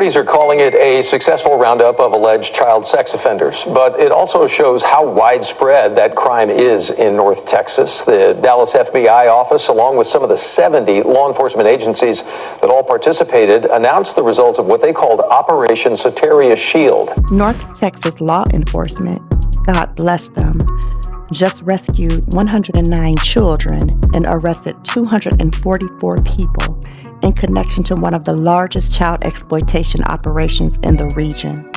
Authorities are calling it a successful roundup of alleged child sex offenders, but it also shows how widespread that crime is in North Texas. The Dallas FBI office, along with some of the 70 law enforcement agencies that all participated, announced the results of what they called Operation Soteria Shield. North Texas law enforcement, God bless them, just rescued 109 children and arrested 244 people in connection to one of the largest child exploitation operations in the region.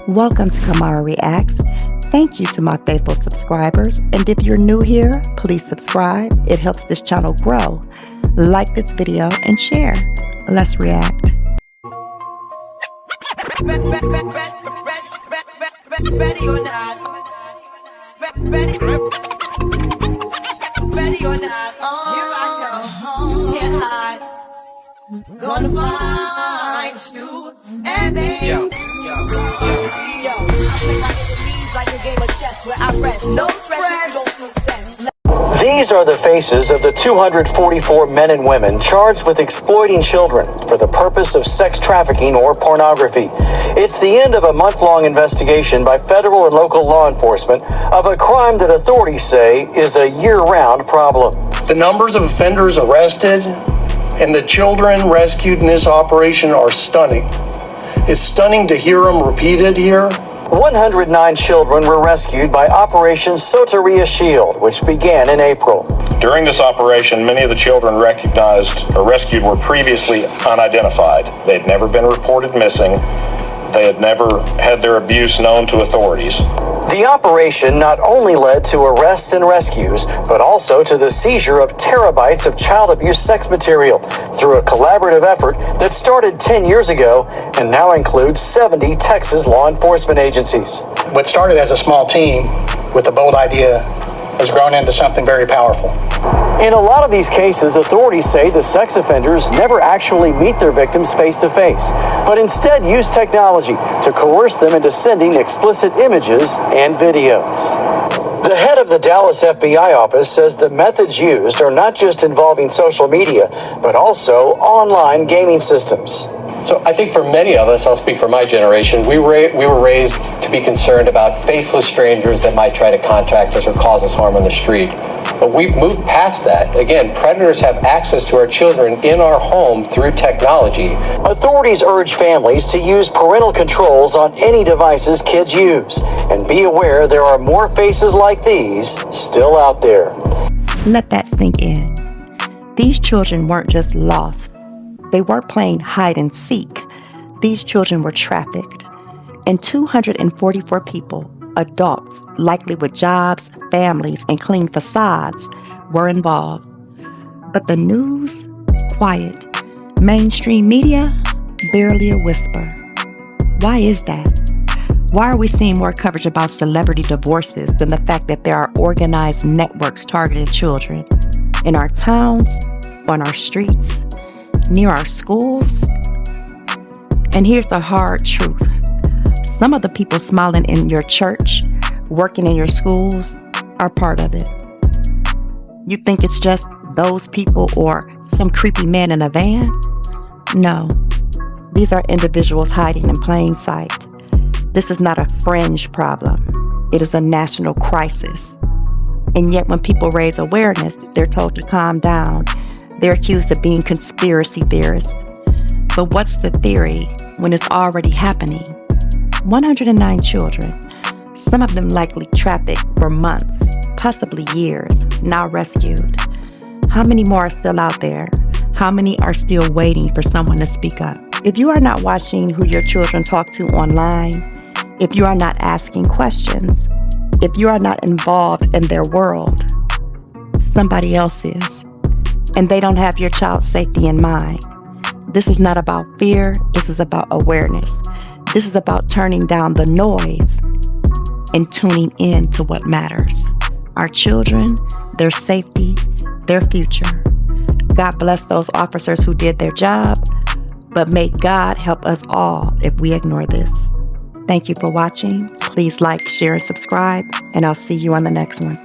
Welcome to Kimara Reacts. Thank you to my faithful subscribers, and if you're new here, please subscribe. It helps this channel grow. Like this video and share. Let's react. Ready or not? Ready or not? Here I come, can't hide. Gonna find you and then yo. I take my enemies like a game of chess where I rest. No stress, no success. These are the faces of the 244 men and women charged with exploiting children for the purpose of sex trafficking or pornography. It's the end of a month-long investigation by federal and local law enforcement of a crime that authorities say is a year-round problem. The numbers of offenders arrested and the children rescued in this operation are stunning. It's stunning to hear them repeated here. 109 children were rescued by Operation Soteria Shield, which began in April. During this operation, many of the children recognized or rescued were previously unidentified. They'd never been reported missing. They had never had their abuse known to authorities. The operation not only led to arrests and rescues, but also to the seizure of terabytes of child abuse sex material through a collaborative effort that started 10 years ago and now includes 70 Texas law enforcement agencies. What started as a small team with a bold idea has grown into something very powerful. In a lot of these cases, authorities say the sex offenders never actually meet their victims face-to-face, but instead use technology to coerce them into sending explicit images and videos. The head of the Dallas FBI office says the methods used are not just involving social media, but also online gaming systems. So I think for many of us, I'll speak for my generation, we were raised to be concerned about faceless strangers that might try to contact us or cause us harm on the street. But we've moved past that. Again, predators have access to our children in our home through technology. Authorities urge families to use parental controls on any devices kids use, and be aware there are more faces like these still out there. Let that sink in. These children weren't just lost. They weren't playing hide and seek. These children were trafficked. And 244 people, adults, likely with jobs, families, and clean facades, were involved. But the news, quiet. Mainstream media, barely a whisper. Why is that? Why are we seeing more coverage about celebrity divorces than the fact that there are organized networks targeting children in our towns, on our streets, near our schools? And here's the hard truth. Some of the people smiling in your church, working in your schools, are part of it. You think it's just those people or some creepy man in a van? No. These are individuals hiding in plain sight. This is not a fringe problem. It is a national crisis. And yet when people raise awareness, they're told to calm down. They're accused of being conspiracy theorists. But what's the theory when it's already happening? 109 children, some of them likely trafficked for months, possibly years, now rescued. How many more are still out there? How many are still waiting for someone to speak up? If you are not watching who your children talk to online, if you are not asking questions, if you are not involved in their world, somebody else is. And they don't have your child's safety in mind. This is not about fear. This is about awareness. This is about turning down the noise and tuning in to what matters. Our children, their safety, their future. God bless those officers who did their job, but may God help us all if we ignore this. Thank you for watching. Please like, share, and subscribe, and I'll see you on the next one.